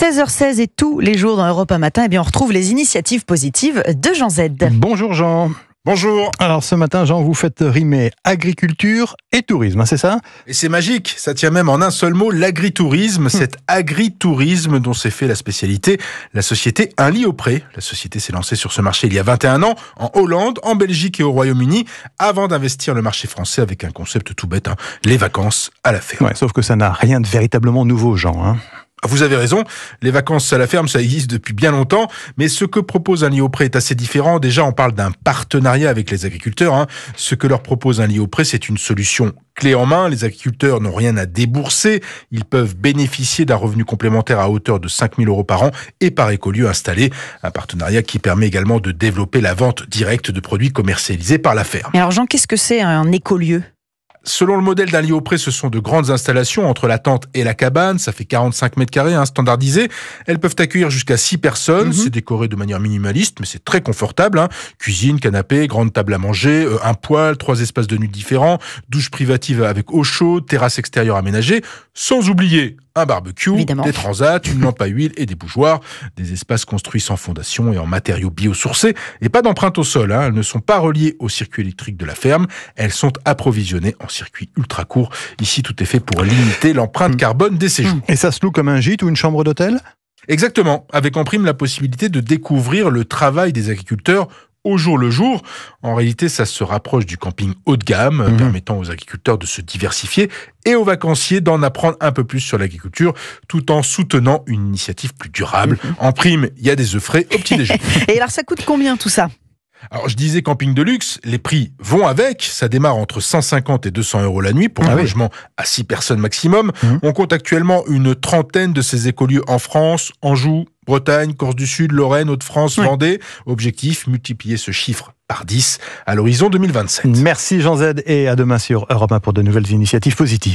16h16 et tous les jours dans Europe 1 Matin, on retrouve les initiatives positives de Jean Z. Bonjour Jean. Bonjour. Alors ce matin, Jean, vous faites rimer agriculture et tourisme, c'est ça ? Et c'est magique, ça tient même en un seul mot, l'agritourisme. Cet agritourisme dont s'est fait la spécialité, la société Un lit au pré. La société s'est lancée sur ce marché il y a 21 ans, en Hollande, en Belgique et au Royaume-Uni, avant d'investir le marché français avec un concept tout bête, les vacances à la ferme. Ouais, sauf que ça n'a rien de véritablement nouveau, Jean. Vous avez raison, les vacances à la ferme, ça existe depuis bien longtemps, mais ce que propose Un lit au pré est assez différent. Déjà, on parle d'un partenariat avec les agriculteurs. Ce que leur propose Un lit au pré, c'est une solution clé en main. Les agriculteurs n'ont rien à débourser. Ils peuvent bénéficier d'un revenu complémentaire à hauteur de 5 000 € par an et par écolieu installé. Un partenariat qui permet également de développer la vente directe de produits commercialisés par la ferme. Alors Jean, qu'est-ce que c'est un écolieu ? Selon le modèle d'Un lit au pré, ce sont de grandes installations entre la tente et la cabane. Ça fait 45 mètres carrés, standardisé. Elles peuvent accueillir jusqu'à 6 personnes. C'est décoré de manière minimaliste, mais c'est très confortable. Cuisine, canapé, grande table à manger, un poêle, 3 espaces de nuit différents, douche privative avec eau chaude, terrasse extérieure aménagée, sans oublier un barbecue, évidemment, des transats, une lampe à huile et des bougeoirs. Des espaces construits sans fondation et en matériaux biosourcés. Et pas d'empreinte au sol. Elles ne sont pas reliées au circuit électrique de la ferme. Elles sont approvisionnées en circuit ultra court. Ici, tout est fait pour limiter l'empreinte carbone des séjours. Et ça se loue comme un gîte ou une chambre d'hôtel ? Exactement, avec en prime la possibilité de découvrir le travail des agriculteurs au jour le jour. En réalité, ça se rapproche du camping haut de gamme, permettant aux agriculteurs de se diversifier et aux vacanciers d'en apprendre un peu plus sur l'agriculture, tout en soutenant une initiative plus durable. En prime, il y a des œufs frais au petit déjeuner. Et alors, ça coûte combien tout ça ? Alors, je disais camping de luxe, les prix vont avec. Ça démarre entre 150 et 200 € la nuit pour un logement à 6 personnes maximum. On compte actuellement une trentaine de ces écolieux en France, Anjou, Bretagne, Corse du Sud, Lorraine, Hauts-de-France, Vendée. Objectif, multiplier ce chiffre par 10 à l'horizon 2027. Merci Jean Z et à demain sur Europe 1 pour de nouvelles initiatives positives.